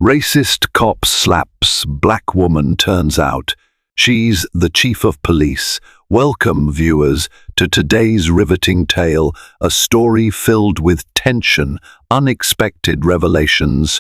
Racist cop slaps black woman turns out. She's the chief of police. Welcome, viewers, to today's riveting tale, a story filled with tension, unexpected revelations,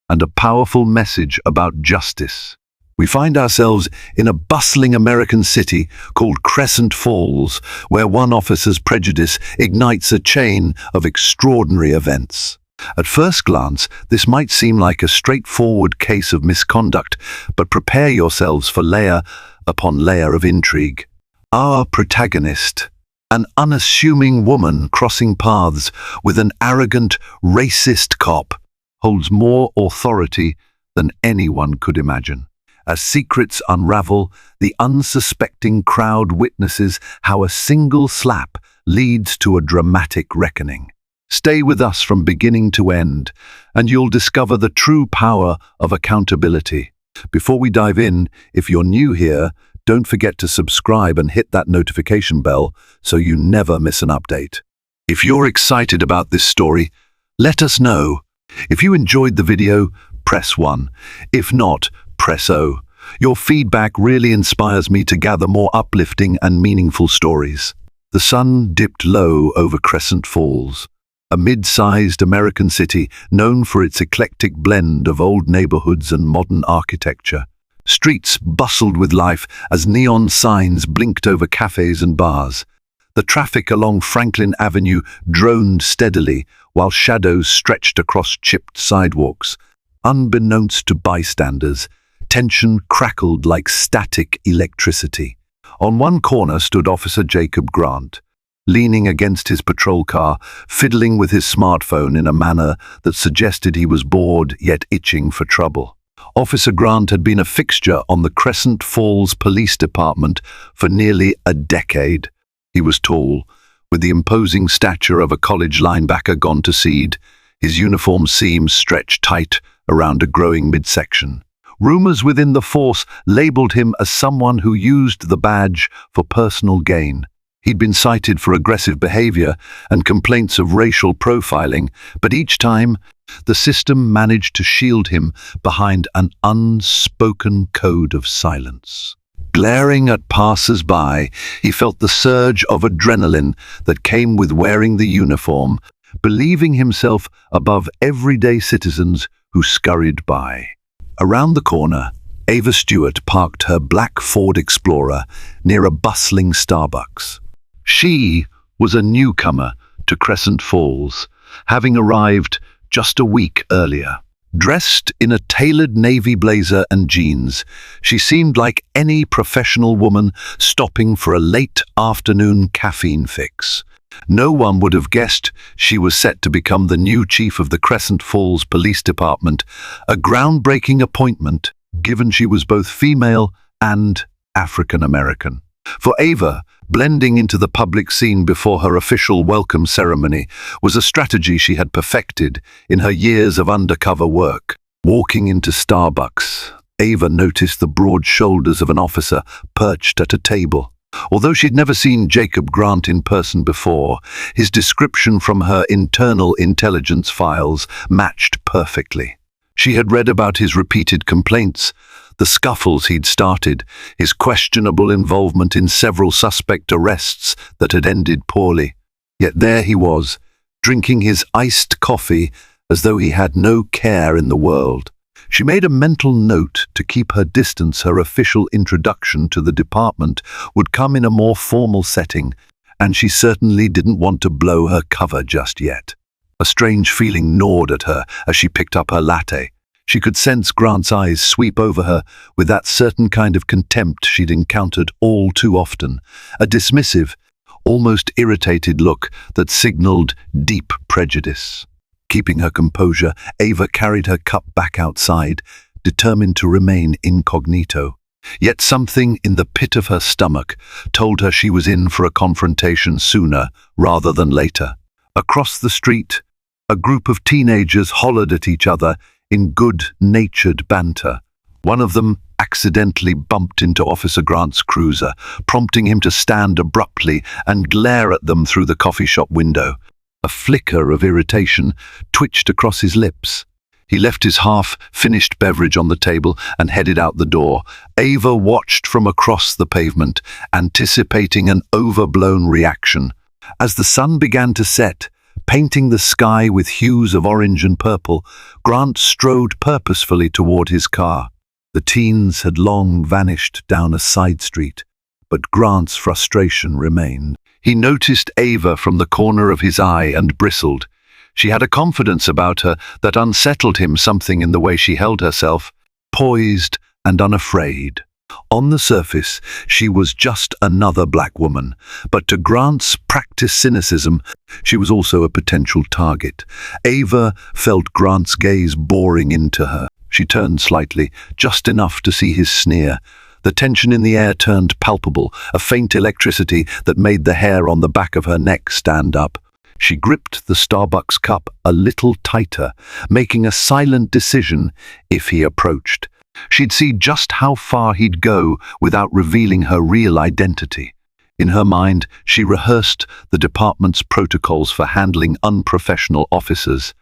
and a powerful message about justice. We find ourselves in a bustling American city called Crescent Falls, where one officer's prejudice ignites a chain of extraordinary events. At first glance, this might seem like a straightforward case of misconduct, but prepare yourselves for layer upon layer of intrigue. Our protagonist, an unassuming woman crossing paths with an arrogant, racist cop, holds more authority than anyone could imagine. As secrets unravel, the unsuspecting crowd witnesses how a single slap leads to a dramatic reckoning. Stay with us from beginning to end, and you'll discover the true power of accountability. Before we dive in, if you're new here, don't forget to subscribe and hit that notification bell so you never miss an update. If you're excited about this story, let us know. If you enjoyed the video, press 1. If not, press O. Your feedback really inspires me to gather more uplifting and meaningful stories. The sun dipped low over Crescent Falls, a mid-sized American city known for its eclectic blend of old neighborhoods and modern architecture. Streets bustled with life as neon signs blinked over cafes and bars. The traffic along Franklin Avenue droned steadily while shadows stretched across chipped sidewalks. Unbeknownst to bystanders, tension crackled like static electricity. On one corner stood Officer Jacob Grant, leaning against his patrol car, fiddling with his smartphone in a manner that suggested he was bored yet itching for trouble. Officer Grant had been a fixture on the Crescent Falls Police Department for nearly a decade. He was tall, with the imposing stature of a college linebacker gone to seed, his uniform seams stretched tight around a growing midsection. Rumors within the force labeled him as someone who used the badge for personal gain. He'd been cited for aggressive behavior and complaints of racial profiling, but each time, the system managed to shield him behind an unspoken code of silence. Glaring at passers-by, he felt the surge of adrenaline that came with wearing the uniform, believing himself above everyday citizens who scurried by. Around the corner, Ava Stewart parked her black Ford Explorer near a bustling Starbucks. She was a newcomer to Crescent Falls, having arrived just a week earlier. Dressed in a tailored navy blazer and jeans, she seemed like any professional woman stopping for a late afternoon caffeine fix. No one would have guessed she was set to become the new chief of the Crescent Falls Police Department, a groundbreaking appointment given she was both female and African American. For Ava, blending into the public scene before her official welcome ceremony was a strategy she had perfected in her years of undercover work. Walking into Starbucks, Ava noticed the broad shoulders of an officer perched at a table. Although she'd never seen Jacob Grant in person before, his description from her internal intelligence files matched perfectly. She had read about his repeated complaints, the scuffles he'd started, his questionable involvement in several suspect arrests that had ended poorly. Yet there he was, drinking his iced coffee as though he had no care in the world. She made a mental note to keep her distance. Her official introduction to the department would come in a more formal setting, and she certainly didn't want to blow her cover just yet. A strange feeling gnawed at her as she picked up her latte. She could sense Grant's eyes sweep over her with that certain kind of contempt she'd encountered all too often, a dismissive, almost irritated look that signaled deep prejudice. Keeping her composure, Ava carried her cup back outside, determined to remain incognito. Yet something in the pit of her stomach told her she was in for a confrontation sooner rather than later. Across the street, a group of teenagers hollered at each other in good-natured banter. One of them accidentally bumped into Officer Grant's cruiser, prompting him to stand abruptly and glare at them through the coffee shop window. A flicker of irritation twitched across his lips. He left his half-finished beverage on the table and headed out the door. Ava watched from across the pavement, anticipating an overblown reaction. As the sun began to set, painting the sky with hues of orange and purple, Grant strode purposefully toward his car. The teens had long vanished down a side street, but Grant's frustration remained. He noticed Ava from the corner of his eye and bristled. She had a confidence about her that unsettled him, something in the way she held herself, poised and unafraid. On the surface, she was just another black woman, but to Grant's practiced cynicism, she was also a potential target. Ava felt Grant's gaze boring into her. She turned slightly, just enough to see his sneer. The tension in the air turned palpable, a faint electricity that made the hair on the back of her neck stand up. She gripped the Starbucks cup a little tighter, making a silent decision if he approached. She'd see just how far he'd go without revealing her real identity. In her mind, she rehearsed the department's protocols for handling unprofessional officers,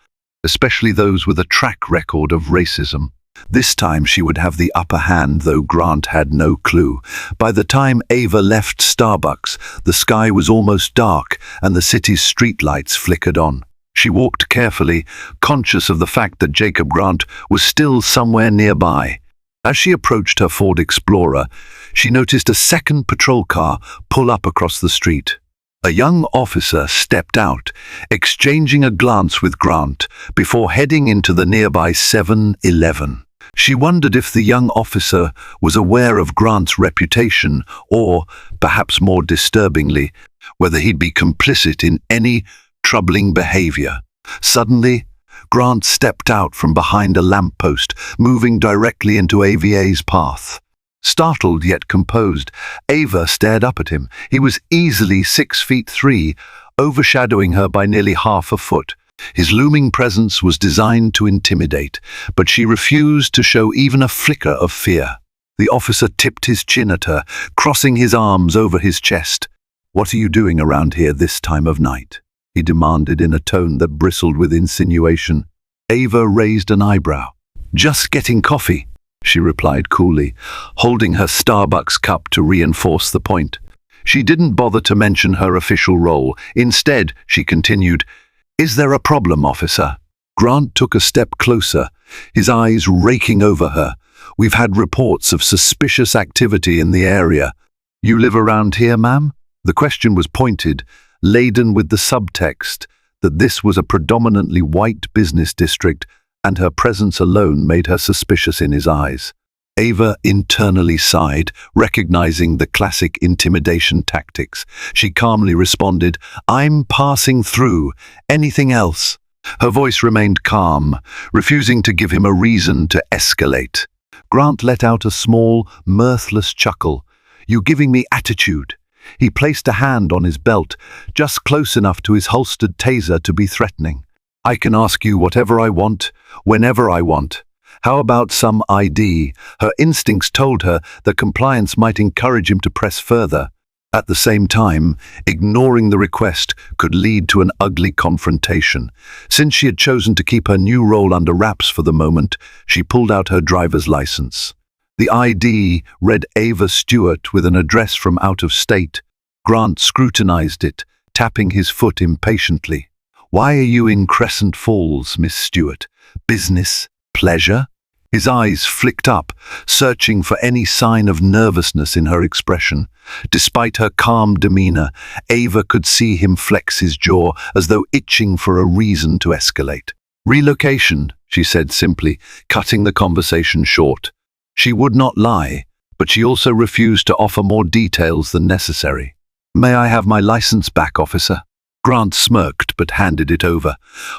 especially those with a track record of racism. This time she would have the upper hand, though Grant had no clue. By the time Ava left Starbucks, the sky was almost dark and the city's streetlights flickered on. She walked carefully, conscious of the fact that Jacob Grant was still somewhere nearby. As she approached her Ford Explorer, she noticed a second patrol car pull up across the street. A young officer stepped out, exchanging a glance with Grant before heading into the nearby 7-Eleven. She wondered if the young officer was aware of Grant's reputation or, perhaps more disturbingly, whether he'd be complicit in any troubling behavior. Suddenly, Grant stepped out from behind a lamppost, moving directly into Ava's path. Startled yet composed, Ava stared up at him. He was easily 6'3", overshadowing her by nearly half a foot. His looming presence was designed to intimidate, but she refused to show even a flicker of fear. The officer tipped his chin at her, crossing his arms over his chest. "What are you doing around here this time of night?" he demanded in a tone that bristled with insinuation. Ava raised an eyebrow. "Just getting coffee," she replied coolly, holding her Starbucks cup to reinforce the point. She didn't bother to mention her official role. Instead, she continued, "Is there a problem, officer?" Grant took a step closer, his eyes raking over her. "We've had reports of suspicious activity in the area. You live around here, ma'am?" The question was pointed, laden with the subtext that this was a predominantly white business district, and her presence alone made her suspicious in his eyes. Ava internally sighed, recognizing the classic intimidation tactics. She calmly responded, "I'm passing through. Anything else?" Her voice remained calm, refusing to give him a reason to escalate. Grant let out a small, mirthless chuckle. "You giving me attitude?" He placed a hand on his belt, just close enough to his holstered taser to be threatening. "I can ask you whatever I want, whenever I want. How about some ID?" Her instincts told her that compliance might encourage him to press further. At the same time, ignoring the request could lead to an ugly confrontation. Since she had chosen to keep her new role under wraps for the moment, she pulled out her driver's license. The ID read Ava Stewart with an address from out of state. Grant scrutinized it, tapping his foot impatiently. "Why are you in Crescent Falls, Miss Stewart? Business? Pleasure?" His eyes flicked up, searching for any sign of nervousness in her expression. Despite her calm demeanor, Ava could see him flex his jaw as though itching for a reason to escalate. "Relocation," she said simply, cutting the conversation short. She would not lie, but she also refused to offer more details than necessary. "May I have my license back, officer?" Grant smirked but handed it over.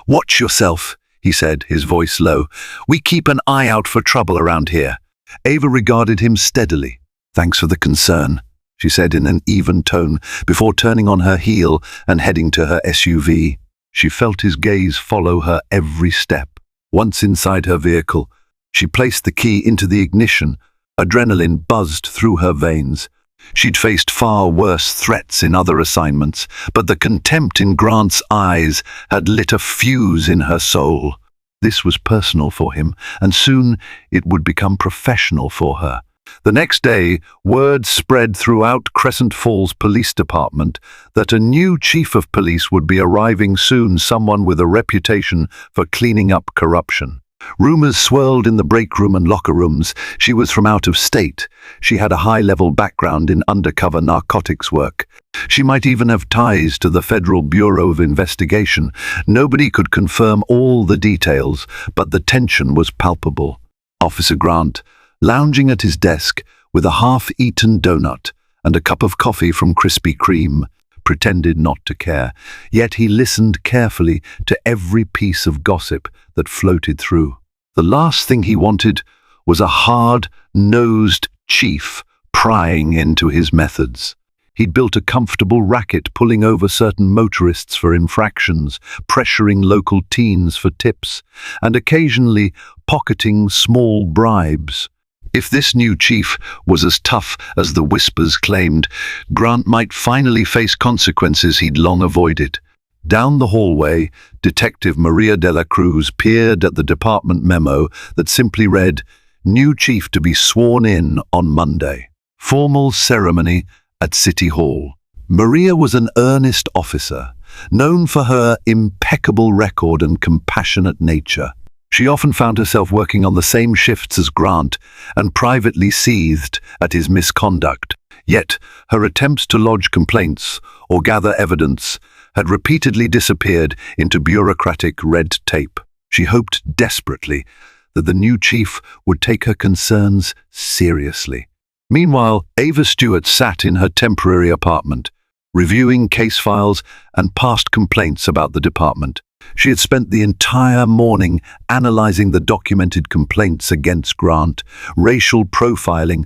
"Watch yourself," he said, his voice low. "We keep an eye out for trouble around here." Ava regarded him steadily. "Thanks for the concern," she said in an even tone, before turning on her heel and heading to her SUV. She felt his gaze follow her every step. Once inside her vehicle, she placed the key into the ignition. Adrenaline buzzed through her veins. She'd faced far worse threats in other assignments, but the contempt in Grant's eyes had lit a fuse in her soul. This was personal for him, and soon it would become professional for her. The next day, word spread throughout Crescent Falls Police Department that a new chief of police would be arriving soon, someone with a reputation for cleaning up corruption. Rumors swirled in the break room and locker rooms. She was from out of state. She had a high-level background in undercover narcotics work. She might even have ties to the Federal Bureau of Investigation. Nobody could confirm all the details, but the tension was palpable. Officer Grant, lounging at his desk with a half-eaten donut and a cup of coffee from Krispy Kreme, pretended not to care, yet he listened carefully to every piece of gossip that floated through. The last thing he wanted was a hard-nosed chief prying into his methods. He'd built a comfortable racket, pulling over certain motorists for infractions, pressuring local teens for tips, and occasionally pocketing small bribes. If this new chief was as tough as the whispers claimed, Grant might finally face consequences he'd long avoided. Down the hallway, Detective Maria de la Cruz peered at the department memo that simply read, "New chief to be sworn in on Monday. Formal ceremony at City Hall." Maria was an earnest officer, known for her impeccable record and compassionate nature. She often found herself working on the same shifts as Grant and privately seethed at his misconduct. Yet her attempts to lodge complaints or gather evidence had repeatedly disappeared into bureaucratic red tape. She hoped desperately that the new chief would take her concerns seriously. Meanwhile, Ava Stewart sat in her temporary apartment, reviewing case files and past complaints about the department. She had spent the entire morning analyzing the documented complaints against Grant, racial profiling,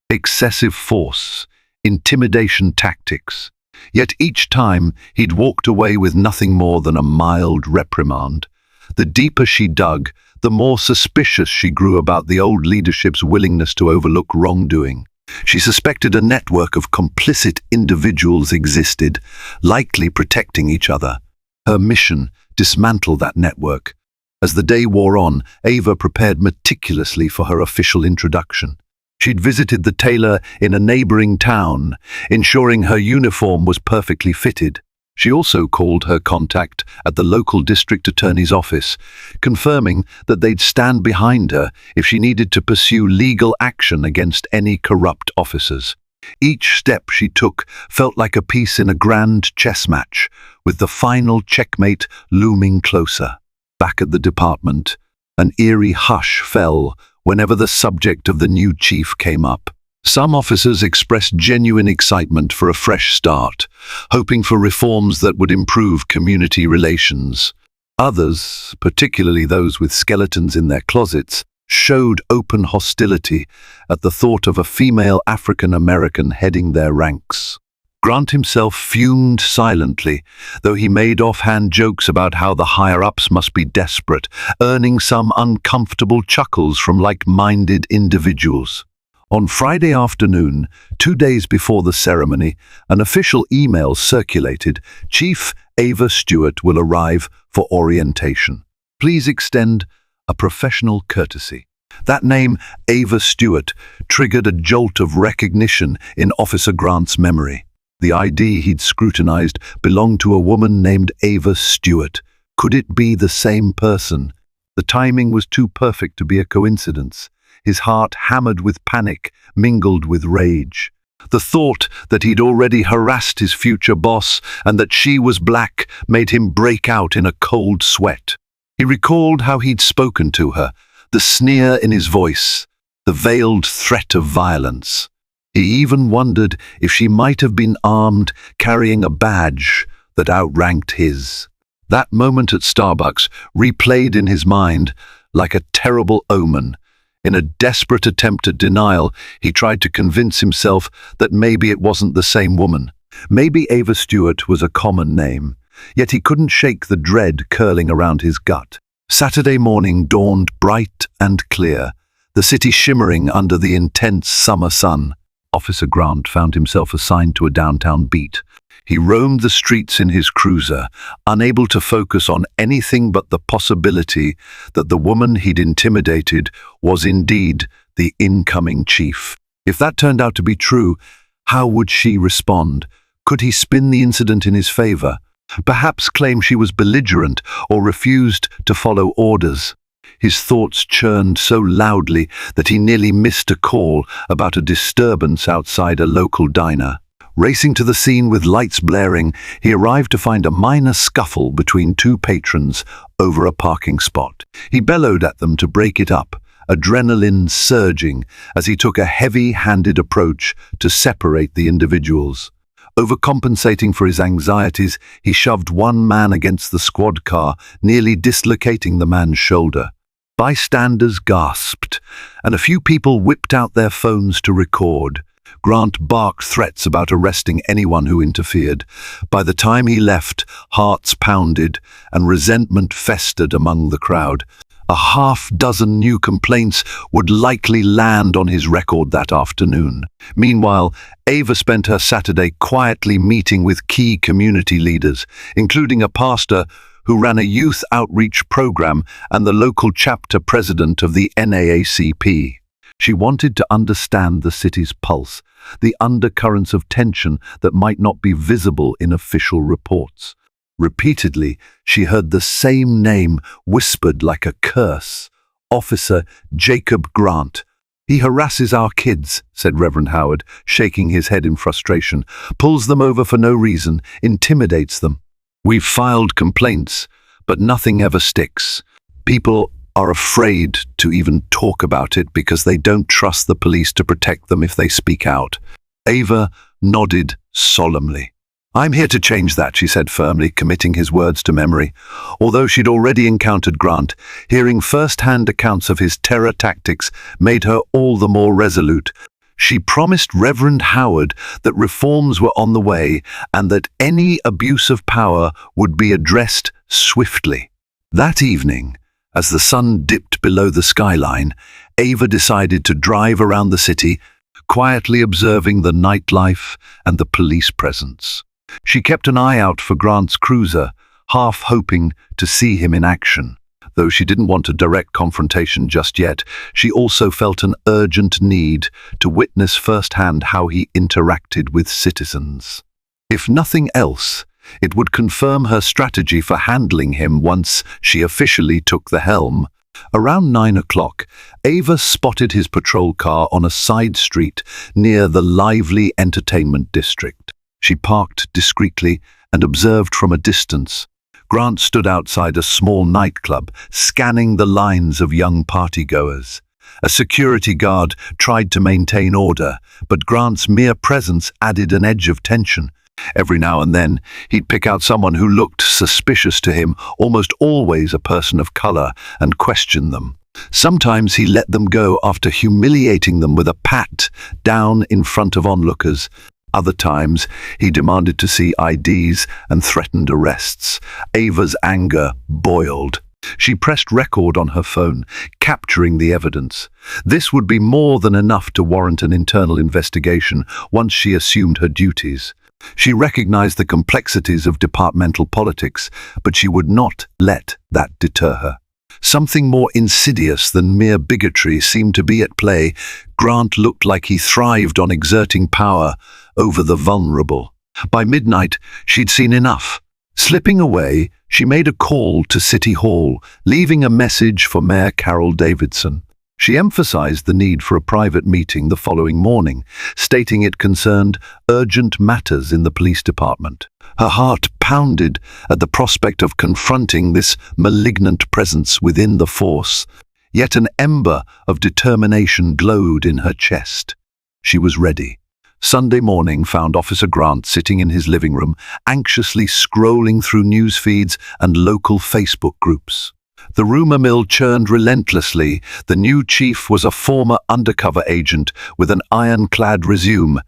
excessive force, intimidation tactics. Yet each time he'd walked away with nothing more than a mild reprimand. The deeper she dug, the more suspicious she grew about the old leadership's willingness to overlook wrongdoing. She suspected a network of complicit individuals existed, likely protecting each other. Her mission: dismantle that network. As the day wore on, Ava prepared meticulously for her official introduction. She'd visited the tailor in a neighboring town, ensuring her uniform was perfectly fitted. She also called her contact at the local district attorney's office, confirming that they'd stand behind her if she needed to pursue legal action against any corrupt officers. Each step she took felt like a piece in a grand chess match, with the final checkmate looming closer. Back at the department, an eerie hush fell whenever the subject of the new chief came up. Some officers expressed genuine excitement for a fresh start, hoping for reforms that would improve community relations. Others, particularly those with skeletons in their closets, showed open hostility at the thought of a female African-American heading their ranks. Grant himself fumed silently, though he made offhand jokes about how the higher-ups must be desperate, earning some uncomfortable chuckles from like-minded individuals. On Friday afternoon, 2 days before the ceremony, an official email circulated: "Chief Ava Stewart will arrive for orientation. Please extend a professional courtesy." That name, Ava Stewart, triggered a jolt of recognition in Officer Grant's memory. The ID he'd scrutinized belonged to a woman named Ava Stewart. Could it be the same person? The timing was too perfect to be a coincidence. His heart hammered with panic, mingled with rage. The thought that he'd already harassed his future boss and that she was black made him break out in a cold sweat. He recalled how he'd spoken to her, the sneer in his voice, the veiled threat of violence. He even wondered if she might have been armed, carrying a badge that outranked his. That moment at Starbucks replayed in his mind like a terrible omen. In a desperate attempt at denial, he tried to convince himself that maybe it wasn't the same woman. Maybe Ava Stewart was a common name, yet he couldn't shake the dread curling around his gut. Saturday morning dawned bright and clear, the city shimmering under the intense summer sun. Officer Grant found himself assigned to a downtown beat. He roamed the streets in his cruiser, unable to focus on anything but the possibility that the woman he'd intimidated was indeed the incoming chief. If that turned out to be true, how would she respond? Could he spin the incident in his favor? Perhaps claim she was belligerent or refused to follow orders? His thoughts churned so loudly that he nearly missed a call about a disturbance outside a local diner. Racing to the scene with lights blaring, he arrived to find a minor scuffle between two patrons over a parking spot. He bellowed at them to break it up, adrenaline surging as he took a heavy-handed approach to separate the individuals. Overcompensating for his anxieties, he shoved one man against the squad car, nearly dislocating the man's shoulder. Bystanders gasped, and a few people whipped out their phones to record. Grant barked threats about arresting anyone who interfered. By the time he left, hearts pounded and resentment festered among the crowd. A half-dozen new complaints would likely land on his record that afternoon. Meanwhile, Ava spent her Saturday quietly meeting with key community leaders, including a pastor who ran a youth outreach program and the local chapter president of the NAACP. She wanted to understand the city's pulse, the undercurrents of tension that might not be visible in official reports. Repeatedly, she heard the same name whispered like a curse: Officer Jacob Grant. "He harasses our kids," said Reverend Howard, shaking his head in frustration. "Pulls them over for no reason, intimidates them. We've filed complaints, but nothing ever sticks. People are afraid to even talk about it because they don't trust the police to protect them if they speak out." Ava nodded solemnly. "I'm here to change that," she said firmly, committing his words to memory. Although she'd already encountered Grant, hearing first-hand accounts of his terror tactics made her all the more resolute. She promised Reverend Howard that reforms were on the way and that any abuse of power would be addressed swiftly. That evening, as the sun dipped below the skyline, Ava decided to drive around the city, quietly observing the nightlife and the police presence. She kept an eye out for Grant's cruiser, half hoping to see him in action. Though she didn't want a direct confrontation just yet, she also felt an urgent need to witness firsthand how he interacted with citizens. If nothing else, it would confirm her strategy for handling him once she officially took the helm. Around 9 o'clock, Ava spotted his patrol car on a side street near the lively entertainment district. She parked discreetly and observed from a distance. Grant stood outside a small nightclub, scanning the lines of young partygoers. A security guard tried to maintain order, but Grant's mere presence added an edge of tension. Every now and then, he'd pick out someone who looked suspicious to him, almost always a person of color, and question them. Sometimes he let them go after humiliating them with a pat down in front of onlookers. Other times, he demanded to see IDs and threatened arrests. Ava's anger boiled. She pressed record on her phone, capturing the evidence. This would be more than enough to warrant an internal investigation once she assumed her duties. She recognized the complexities of departmental politics, but she would not let that deter her. Something more insidious than mere bigotry seemed to be at play. Grant looked like he thrived on exerting power over the vulnerable. By midnight, she'd seen enough. Slipping away, she made a call to City Hall, leaving a message for Mayor Carol Davidson. She emphasized the need for a private meeting the following morning, stating it concerned urgent matters in the police department. Her heart pounded at the prospect of confronting this malignant presence within the force, yet an ember of determination glowed in her chest. She was ready. Sunday morning found Officer Grant sitting in his living room, anxiously scrolling through news feeds and local Facebook groups. The rumor mill churned relentlessly. The new chief was a former undercover agent with an ironclad resume,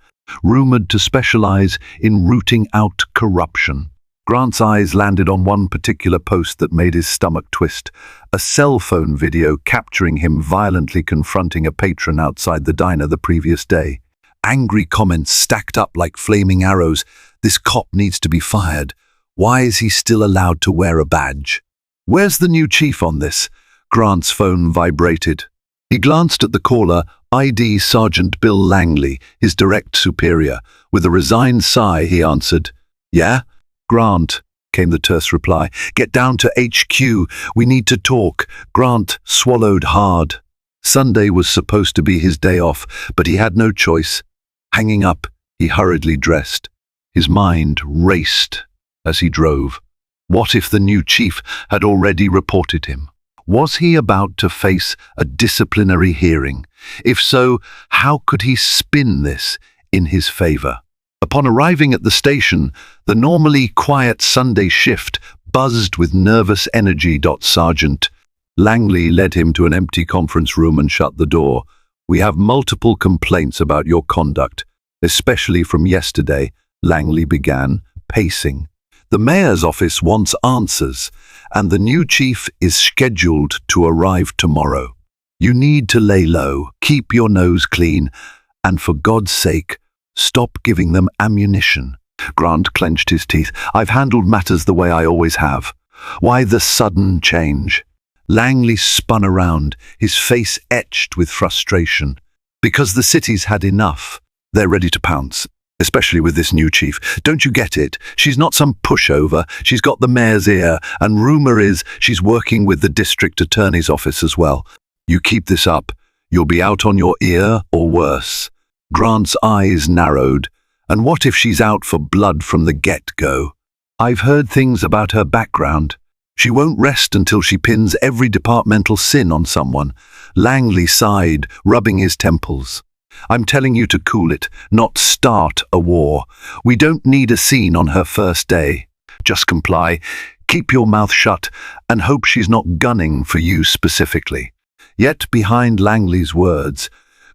rumored to specialize in rooting out corruption. Grant's eyes landed on one particular post that made his stomach twist, a cell phone video capturing him violently confronting a patron outside the diner the previous day. Angry comments stacked up like flaming arrows. This cop needs to be fired. Why is he still allowed to wear a badge? Where's the new chief on this? Grant's phone vibrated. He glanced at the caller, ID Sergeant Bill Langley, his direct superior. With a resigned sigh, he answered. Yeah? Grant, came the terse reply. Get down to HQ. We need to talk. Grant swallowed hard. Sunday was supposed to be his day off, but he had no choice. Hanging up, he hurriedly dressed. His mind raced as he drove. What if the new chief had already reported him? Was he about to face a disciplinary hearing? If so, how could he spin this in his favor? Upon arriving at the station, the normally quiet Sunday shift buzzed with nervous energy. Sergeant Langley led him to an empty conference room and shut the door. We have multiple complaints about your conduct, especially from yesterday, Langley began, pacing. The mayor's office wants answers, and the new chief is scheduled to arrive tomorrow. You need to lay low, keep your nose clean, and for God's sake, stop giving them ammunition. Grant clenched his teeth. I've handled matters the way I always have. Why the sudden change? Langley spun around, his face etched with frustration. Because the city's had enough. They're ready to pounce. Especially with this new chief. Don't you get it? She's not some pushover. She's got the mayor's ear, and rumor is she's working with the district attorney's office as well. You keep this up, you'll be out on your ear or worse. Grant's eyes narrowed. And what if she's out for blood from the get-go? I've heard things about her background. She won't rest until she pins every departmental sin on someone. Langley sighed, rubbing his temples. I'm telling you to cool it, not start a war. We don't need a scene on her first day. Just comply, keep your mouth shut, and hope she's not gunning for you specifically. Yet behind Langley's words,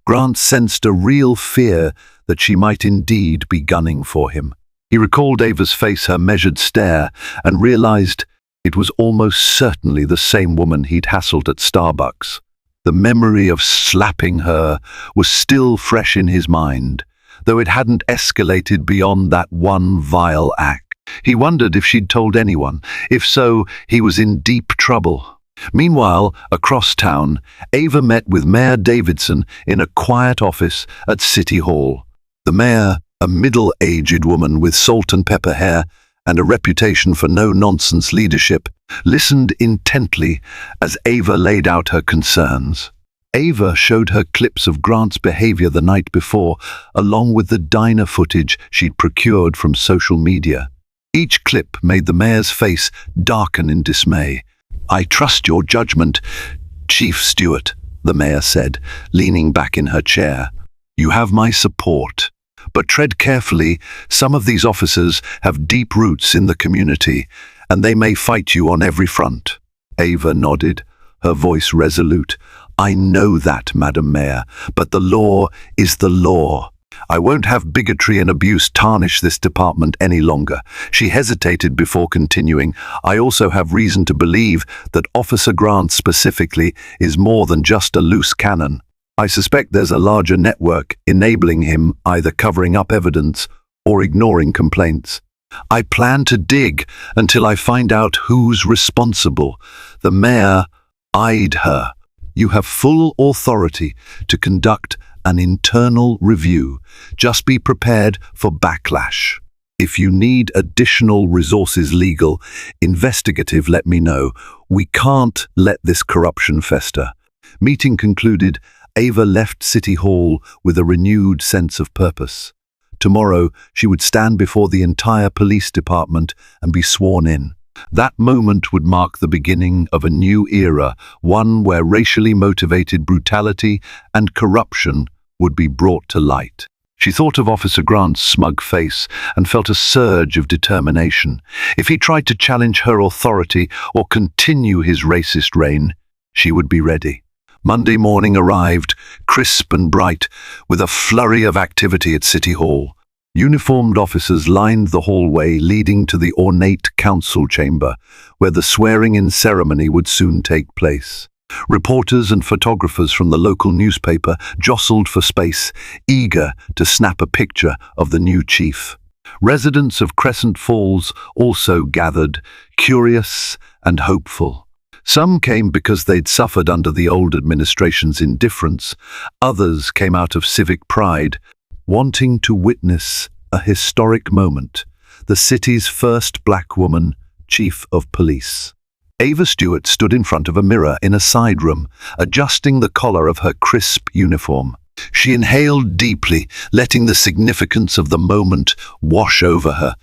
Grant sensed a real fear that she might indeed be gunning for him. He recalled Ava's face, her measured stare, and realized it was almost certainly the same woman he'd hassled at Starbucks. The memory of slapping her was still fresh in his mind, though it hadn't escalated beyond that one vile act. He wondered if she'd told anyone. If so, he was in deep trouble. Meanwhile, across town, Ava met with Mayor Davidson in a quiet office at City Hall. The mayor, a middle-aged woman with salt and pepper hair and a reputation for no-nonsense leadership, listened intently as Ava laid out her concerns. Ava showed her clips of Grant's behavior the night before, along with the diner footage she'd procured from social media. Each clip made the mayor's face darken in dismay. I trust your judgment, Chief Stewart, the mayor said, leaning back in her chair. You have my support. But tread carefully, some of these officers have deep roots in the community, and they may fight you on every front. Ava nodded, her voice resolute. I know that, Madam Mayor, but the law is the law. I won't have bigotry and abuse tarnish this department any longer. She hesitated before continuing. I also have reason to believe that Officer Grant specifically is more than just a loose cannon. I suspect there's a larger network enabling him either covering up evidence or ignoring complaints. I plan to dig until I find out who's responsible. The mayor eyed her. You have full authority to conduct an internal review. Just be prepared for backlash. If you need additional resources, legal, investigative, let me know. We can't let this corruption fester. Meeting concluded, Ava left City Hall with a renewed sense of purpose. Tomorrow, she would stand before the entire police department and be sworn in. That moment would mark the beginning of a new era, one where racially motivated brutality and corruption would be brought to light. She thought of Officer Grant's smug face and felt a surge of determination. If he tried to challenge her authority or continue his racist reign, she would be ready. Monday morning arrived, crisp and bright, with a flurry of activity at City Hall. Uniformed officers lined the hallway leading to the ornate council chamber, where the swearing-in ceremony would soon take place. Reporters and photographers from the local newspaper jostled for space, eager to snap a picture of the new chief. Residents of Crescent Falls also gathered, curious and hopeful. Some came because they'd suffered under the old administration's indifference. Others came out of civic pride, wanting to witness a historic moment, the city's first black woman chief of police. Ava Stewart stood in front of a mirror in a side room, adjusting the collar of her crisp uniform. She inhaled deeply, letting the significance of the moment wash over her.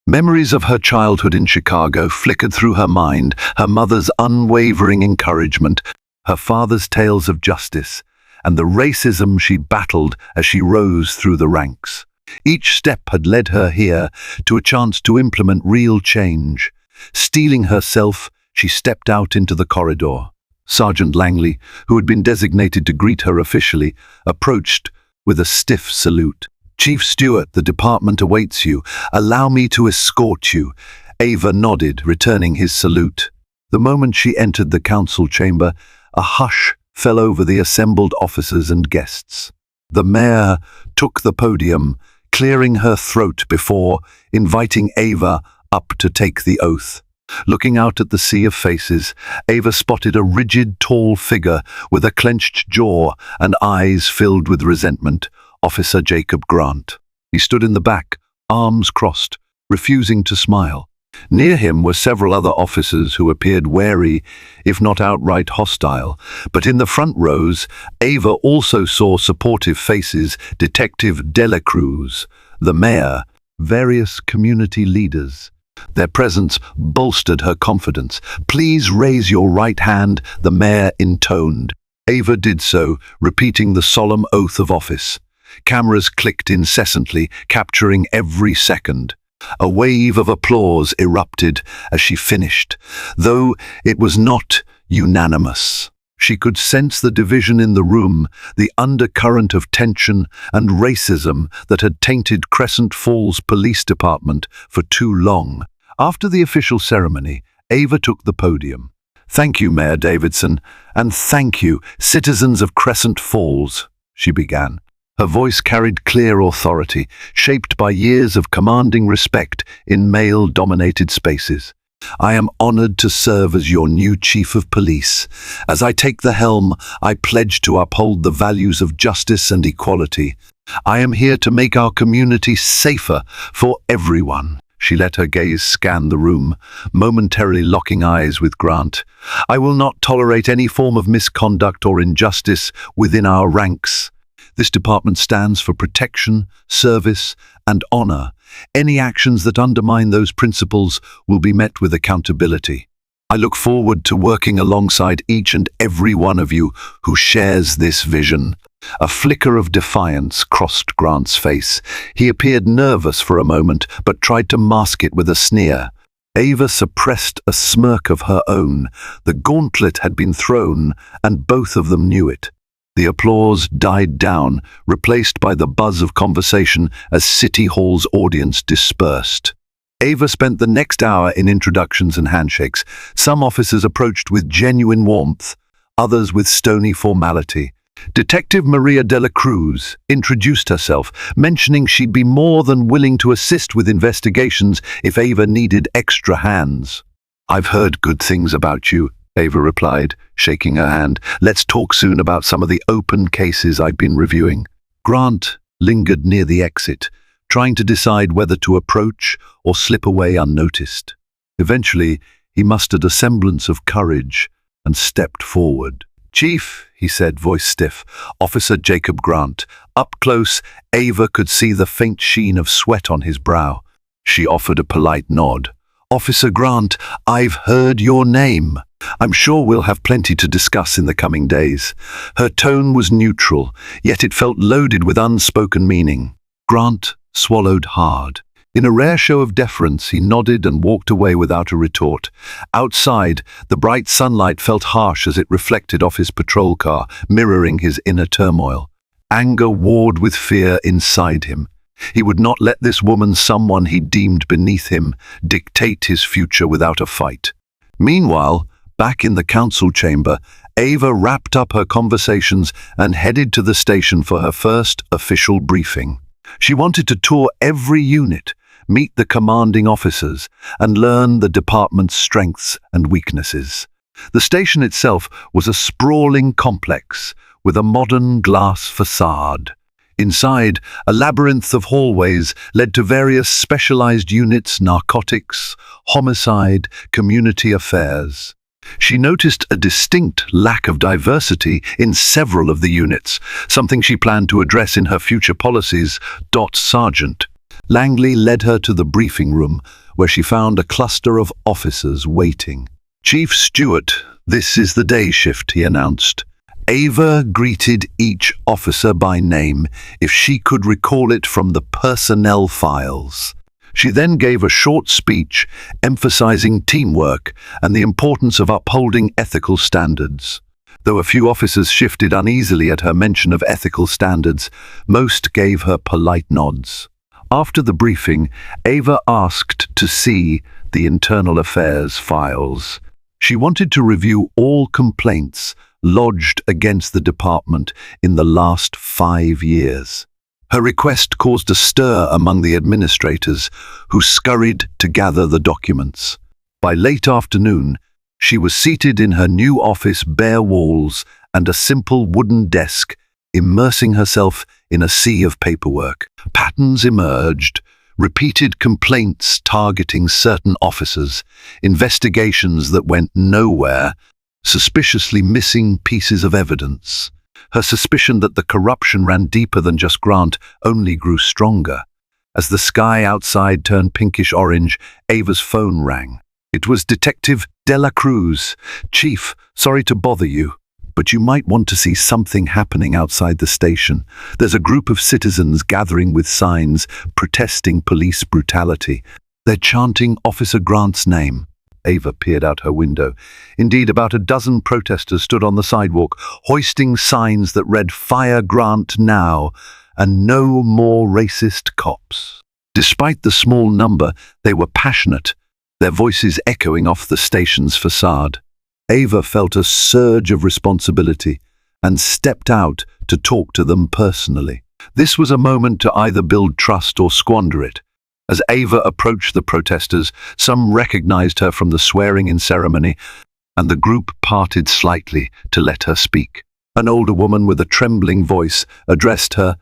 Memories of her childhood in Chicago flickered through her mind, her mother's unwavering encouragement, her father's tales of justice, and the racism she'd battled as she rose through the ranks. Each step had led her here to a chance to implement real change. Steeling herself, she stepped out into the corridor. Sergeant Langley, who had been designated to greet her officially, approached with a stiff salute. "Chief Stewart, the department awaits you. Allow me to escort you." Ava nodded, returning his salute. The moment she entered the council chamber, a hush fell over the assembled officers and guests. The mayor took the podium, clearing her throat before inviting Ava up to take the oath. Looking out at the sea of faces, Ava spotted a rigid, tall figure with a clenched jaw and eyes filled with resentment, Officer Jacob Grant. He stood in the back, arms crossed, refusing to smile. Near him were several other officers who appeared wary, if not outright hostile. But in the front rows, Ava also saw supportive faces: Detective Dela Cruz, the mayor, various community leaders. Their presence bolstered her confidence. "Please raise your right hand," the mayor intoned. Ava did so, repeating the solemn oath of office. Cameras clicked incessantly, capturing every second. A wave of applause erupted as she finished, though it was not unanimous. She could sense the division in the room, the undercurrent of tension and racism that had tainted Crescent Falls Police Department for too long. After the official ceremony, Ava took the podium. "Thank you, Mayor Davidson, and thank you, citizens of Crescent Falls," she began. Her voice carried clear authority, shaped by years of commanding respect in male-dominated spaces. "I am honored to serve as your new chief of police. As I take the helm, I pledge to uphold the values of justice and equality. I am here to make our community safer for everyone." She let her gaze scan the room, momentarily locking eyes with Grant. "I will not tolerate any form of misconduct or injustice within our ranks. This department stands for protection, service, and honor. Any actions that undermine those principles will be met with accountability. I look forward to working alongside each and every one of you who shares this vision." A flicker of defiance crossed Grant's face. He appeared nervous for a moment, but tried to mask it with a sneer. Ava suppressed a smirk of her own. The gauntlet had been thrown, and both of them knew it. The applause died down, replaced by the buzz of conversation as City Hall's audience dispersed. Ava spent the next hour in introductions and handshakes. Some officers approached with genuine warmth, others with stony formality. Detective Maria de la Cruz introduced herself, mentioning she'd be more than willing to assist with investigations if Ava needed extra hands. "I've heard good things about you," Ava replied, shaking her hand. "Let's talk soon about some of the open cases I've been reviewing." Grant lingered near the exit, trying to decide whether to approach or slip away unnoticed. Eventually, he mustered a semblance of courage and stepped forward. "Chief," he said, voice stiff, "Officer Jacob Grant." Up close, Ava could see the faint sheen of sweat on his brow. She offered a polite nod. "Officer Grant, I've heard your name. I'm sure we'll have plenty to discuss in the coming days." Her tone was neutral, yet it felt loaded with unspoken meaning. Grant swallowed hard. In a rare show of deference, he nodded and walked away without a retort. Outside, the bright sunlight felt harsh as it reflected off his patrol car, mirroring his inner turmoil. Anger warred with fear inside him. He would not let this woman, someone he deemed beneath him, dictate his future without a fight. Meanwhile, back in the council chamber, Ava wrapped up her conversations and headed to the station for her first official briefing. She wanted to tour every unit, meet the commanding officers, and learn the department's strengths and weaknesses. The station itself was a sprawling complex with a modern glass facade. Inside, a labyrinth of hallways led to various specialized units: narcotics, homicide, community affairs. She noticed a distinct lack of diversity in several of the units, something she planned to address in her future policies. Sergeant Langley led her to the briefing room, where she found a cluster of officers waiting. "Chief Stewart, this is the day shift," he announced. Ava greeted each officer by name, if she could recall it from the personnel files. She then gave a short speech emphasizing teamwork and the importance of upholding ethical standards. Though a few officers shifted uneasily at her mention of ethical standards, most gave her polite nods. After the briefing, Ava asked to see the internal affairs files. She wanted to review all complaints lodged against the department in the last 5 years. Her request caused a stir among the administrators, who scurried to gather the documents. By late afternoon, she was seated in her new office, bare walls and a simple wooden desk, immersing herself in a sea of paperwork. Patterns emerged: repeated complaints targeting certain officers, investigations that went nowhere, suspiciously missing pieces of evidence. Her suspicion that the corruption ran deeper than just Grant only grew stronger. As the sky outside turned pinkish-orange, Ava's phone rang. It was Detective Dela Cruz. "Chief, sorry to bother you, but you might want to see something happening outside the station. There's a group of citizens gathering with signs protesting police brutality. They're chanting Officer Grant's name." Ava peered out her window. Indeed, about a dozen protesters stood on the sidewalk, hoisting signs that read "Fire Grant now" and "No more racist cops." Despite the small number, they were passionate, their voices echoing off the station's facade. Ava felt a surge of responsibility and stepped out to talk to them personally. This was a moment to either build trust or squander it. As Ava approached the protesters, some recognized her from the swearing-in ceremony, and the group parted slightly to let her speak. An older woman with a trembling voice addressed her.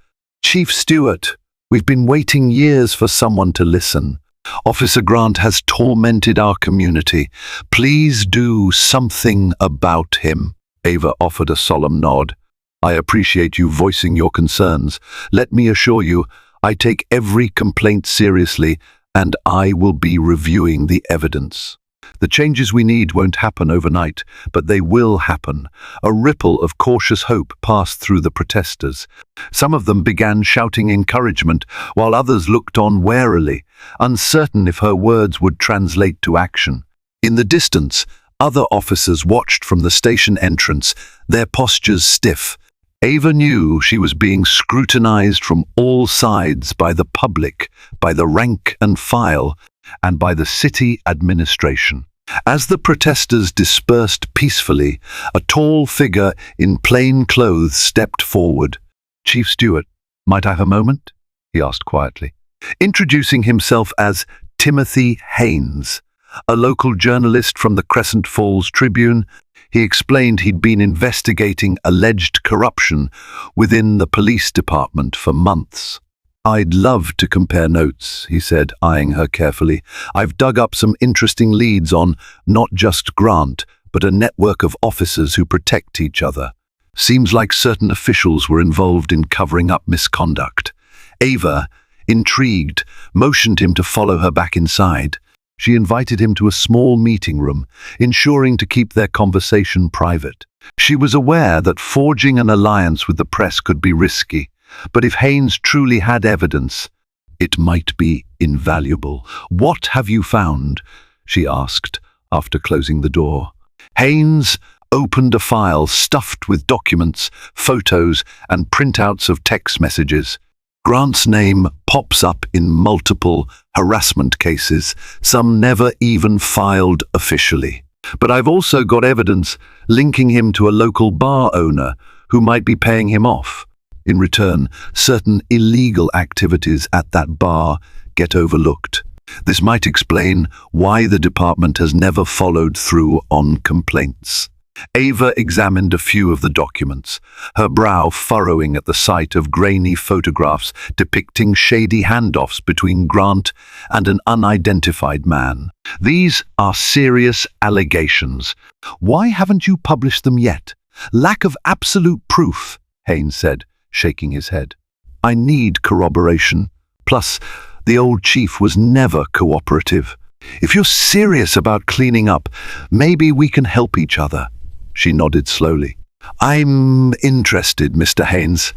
"Chief Stewart, we've been waiting years for someone to listen. Officer Grant has tormented our community. Please do something about him." Ava offered a solemn nod. "I appreciate you voicing your concerns. Let me assure you, I take every complaint seriously, and I will be reviewing the evidence. The changes we need won't happen overnight, but they will happen." A ripple of cautious hope passed through the protesters. Some of them began shouting encouragement, while others looked on warily, uncertain if her words would translate to action. In the distance, other officers watched from the station entrance, their postures stiff. Ava knew she was being scrutinized from all sides by the public, by the rank and file, and by the city administration. As the protesters dispersed peacefully, a tall figure in plain clothes stepped forward. "Chief Stewart, might I have a moment?" he asked quietly. Introducing himself as Timothy Haynes, a local journalist from the Crescent Falls Tribune, he explained he'd been investigating alleged corruption within the police department for months. "I'd love to compare notes," he said, eyeing her carefully. "I've dug up some interesting leads on not just Grant, but a network of officers who protect each other. Seems like certain officials were involved in covering up misconduct." Ava, intrigued, motioned him to follow her back inside. She invited him to a small meeting room, ensuring to keep their conversation private. She was aware that forging an alliance with the press could be risky, but if Haynes truly had evidence, it might be invaluable. "What have you found?" she asked, after closing the door. Haynes opened a file stuffed with documents, photos, and printouts of text messages. Grant's name pops up in multiple harassment cases, some never even filed officially. But I've also got evidence linking him to a local bar owner who might be paying him off. In return, certain illegal activities at that bar get overlooked. This might explain why the department has never followed through on complaints. Ava examined a few of the documents, her brow furrowing at the sight of grainy photographs depicting shady handoffs between Grant and an unidentified man. These are serious allegations. Why haven't you published them yet? Lack of absolute proof, Haynes said, shaking his head. I need corroboration. Plus, the old chief was never cooperative. If you're serious about cleaning up, maybe we can help each other. She nodded slowly. I'm interested, Mr. Haynes.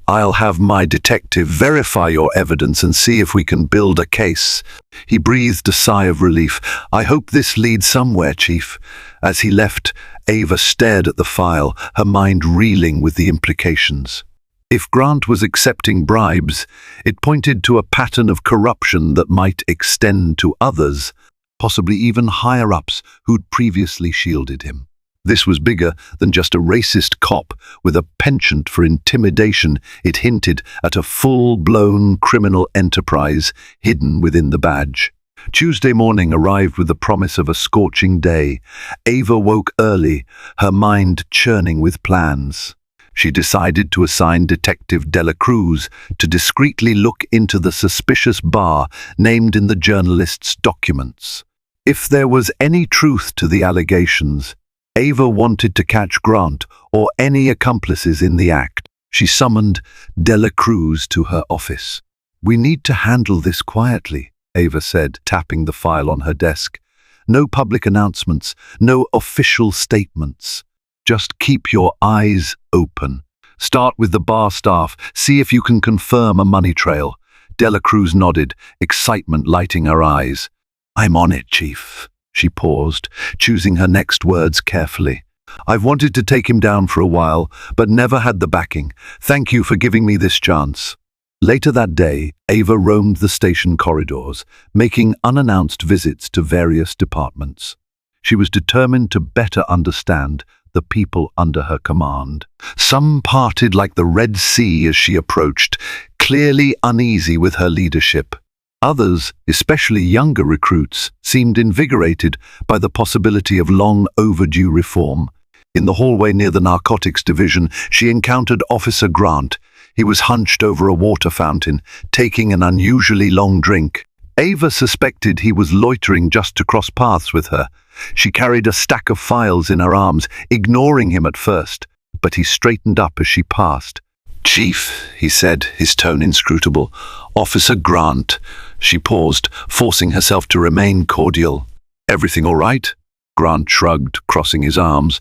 I'll have my detective verify your evidence and see if we can build a case. He breathed a sigh of relief. I hope this leads somewhere, Chief. As he left, Ava stared at the file, her mind reeling with the implications. If Grant was accepting bribes, it pointed to a pattern of corruption that might extend to others, possibly even higher-ups who'd previously shielded him. This was bigger than just a racist cop with a penchant for intimidation. It hinted at a full-blown criminal enterprise hidden within the badge. Tuesday morning arrived with the promise of a scorching day. Ava woke early, her mind churning with plans. She decided to assign Detective Dela Cruz to discreetly look into the suspicious bar named in the journalist's documents. If there was any truth to the allegations, Ava wanted to catch Grant or any accomplices in the act. She summoned Dela Cruz to her office. We need to handle this quietly, Ava said, tapping the file on her desk. No public announcements, no official statements. Just keep your eyes open. Start with the bar staff. See if you can confirm a money trail. Dela Cruz nodded, excitement lighting her eyes. I'm on it, Chief. She paused, choosing her next words carefully. I've wanted to take him down for a while, but never had the backing. Thank you for giving me this chance. Later that day, Ava roamed the station corridors, making unannounced visits to various departments. She was determined to better understand the people under her command. Some parted like the Red Sea as she approached, clearly uneasy with her leadership. Others, especially younger recruits, seemed invigorated by the possibility of long overdue reform. In the hallway near the narcotics division, she encountered Officer Grant. He was hunched over a water fountain, taking an unusually long drink. Ava suspected he was loitering just to cross paths with her. She carried a stack of files in her arms, ignoring him at first, but he straightened up as she passed. Chief, he said, his tone inscrutable. Officer Grant. She paused, forcing herself to remain cordial. Everything all right? Grant shrugged, crossing his arms.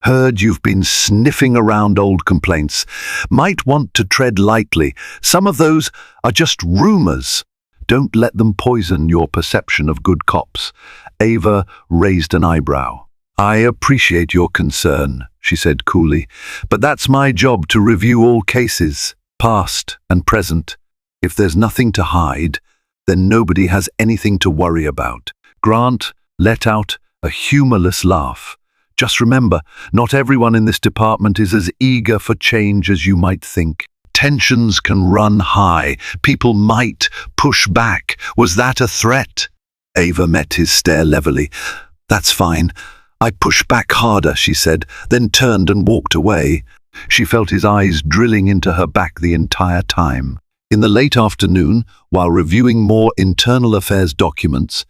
Heard you've been sniffing around old complaints. Might want to tread lightly. Some of those are just rumors. Don't let them poison your perception of good cops. Ava raised an eyebrow. I appreciate your concern, she said coolly, but that's my job to review all cases, past and present. If there's nothing to hide, then nobody has anything to worry about. Grant let out a humorless laugh. Just remember, not everyone in this department is as eager for change as you might think. Tensions can run high. People might push back. Was that a threat? Ava met his stare levelly. That's fine. I push back harder, she said, then turned and walked away. She felt his eyes drilling into her back the entire time. In the late afternoon, while reviewing more internal affairs documents,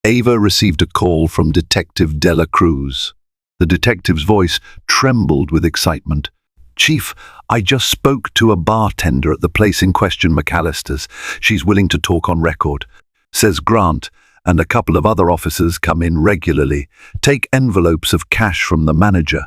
Ava received a call from Detective Dela Cruz. The detective's voice trembled with excitement. Chief, I just spoke to a bartender at the place in question, McAllister's. She's willing to talk on record. Says Grant and a couple of other officers come in regularly, take envelopes of cash from the manager,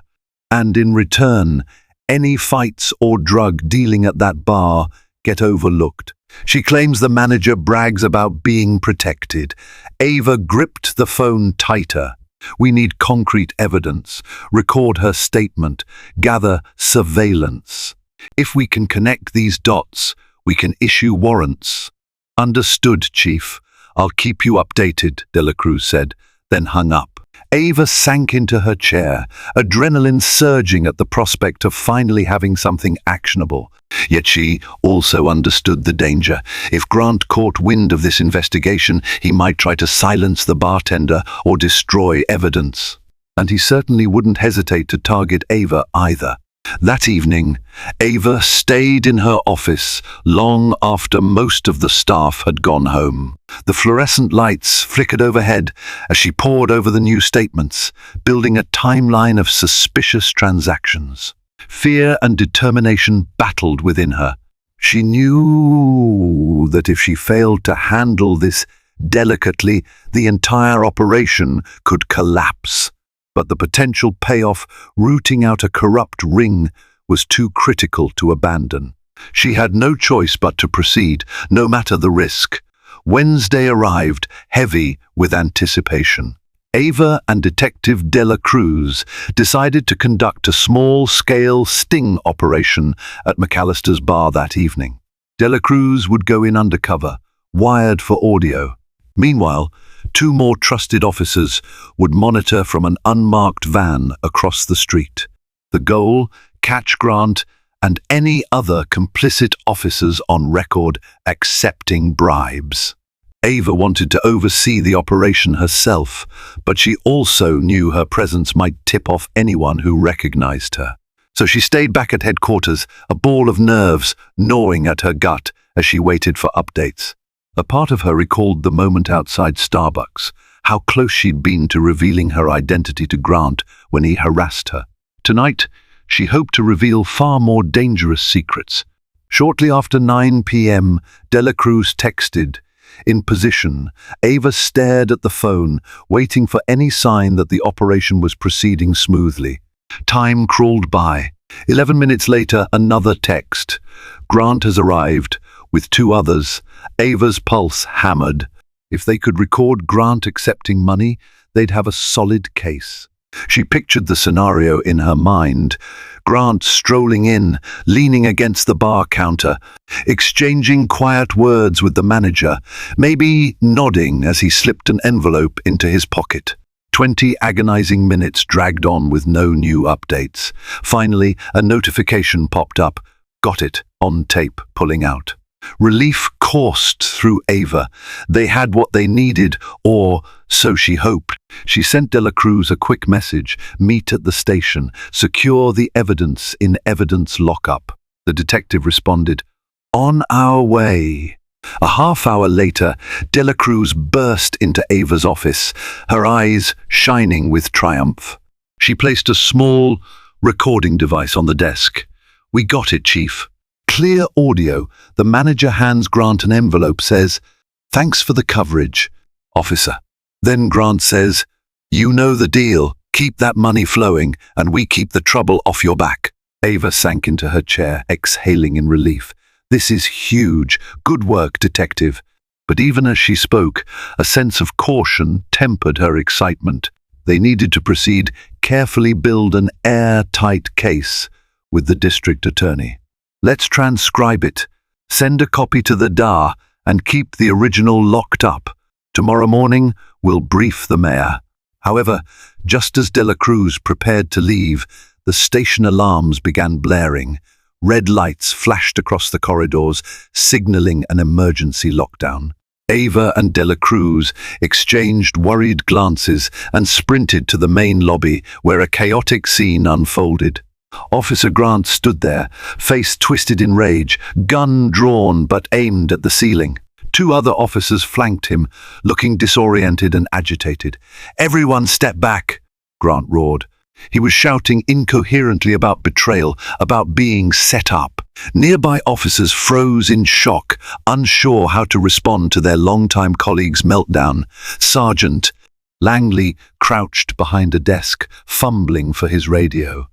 and in return, any fights or drug dealing at that bar get overlooked. She claims the manager brags about being protected. Ava gripped the phone tighter. We need concrete evidence, record her statement, gather surveillance. If we can connect these dots, we can issue warrants. Understood, Chief. I'll keep you updated, Dela Cruz said, then hung up. Ava sank into her chair, adrenaline surging at the prospect of finally having something actionable. Yet she also understood the danger. If Grant caught wind of this investigation, he might try to silence the bartender or destroy evidence. And he certainly wouldn't hesitate to target Ava either. That evening, Ava stayed in her office long after most of the staff had gone home. The fluorescent lights flickered overhead as she pored over the new statements, building a timeline of suspicious transactions. Fear and determination battled within her. She knew that if she failed to handle this delicately, the entire operation could collapse. But the potential payoff, rooting out a corrupt ring, was too critical to abandon. She had no choice but to proceed, no matter the risk. Wednesday arrived, heavy with anticipation. Ava and Detective Dela Cruz decided to conduct a small-scale sting operation at McAllister's bar that evening. Dela Cruz would go in undercover, wired for audio. Meanwhile, 2 more trusted officers would monitor from an unmarked van across the street. The goal: catch Grant and any other complicit officers on record accepting bribes. Ava wanted to oversee the operation herself, but she also knew her presence might tip off anyone who recognized her. So she stayed back at headquarters, a ball of nerves gnawing at her gut as she waited for updates. A part of her recalled the moment outside Starbucks, how close she'd been to revealing her identity to Grant when he harassed her. Tonight, she hoped to reveal far more dangerous secrets. Shortly after 9 p.m., Dela Cruz texted. In position, Ava stared at the phone, waiting for any sign that the operation was proceeding smoothly. Time crawled by. 11 minutes later, another text. Grant has arrived, with 2 others. Ava's pulse hammered. If they could record Grant accepting money, they'd have a solid case. She pictured the scenario in her mind. Grant strolling in, leaning against the bar counter, exchanging quiet words with the manager, maybe nodding as he slipped an envelope into his pocket. 20 agonizing minutes dragged on with no new updates. Finally, a notification popped up. Got it, on tape, pulling out. Relief coursed through Ava. They had what they needed, or so she hoped. She sent Dela Cruz a quick message. Meet at the station. Secure the evidence in evidence lockup. The detective responded, on our way. A half-hour later, Dela Cruz burst into Ava's office, her eyes shining with triumph. She placed a small recording device on the desk. We got it, Chief. Clear audio. The manager hands Grant an envelope, says, thanks for the coverage, officer. Then Grant says, you know the deal. Keep that money flowing, and we keep the trouble off your back. Ava sank into her chair, exhaling in relief. This is huge. Good work, detective. But even as she spoke, a sense of caution tempered her excitement. They needed to proceed, carefully build an airtight case with the district attorney. Let's transcribe it, send a copy to the DA, and keep the original locked up. Tomorrow morning, we'll brief the mayor. However, just as Dela Cruz prepared to leave, the station alarms began blaring. Red lights flashed across the corridors, signaling an emergency lockdown. Ava and Dela Cruz exchanged worried glances and sprinted to the main lobby, where a chaotic scene unfolded. Officer Grant stood there, face twisted in rage, gun drawn but aimed at the ceiling. 2 other officers flanked him, looking disoriented and agitated. Everyone step back, Grant roared. He was shouting incoherently about betrayal, about being set up. Nearby officers froze in shock, unsure how to respond to their longtime colleague's meltdown. Sergeant Langley crouched behind a desk, fumbling for his radio.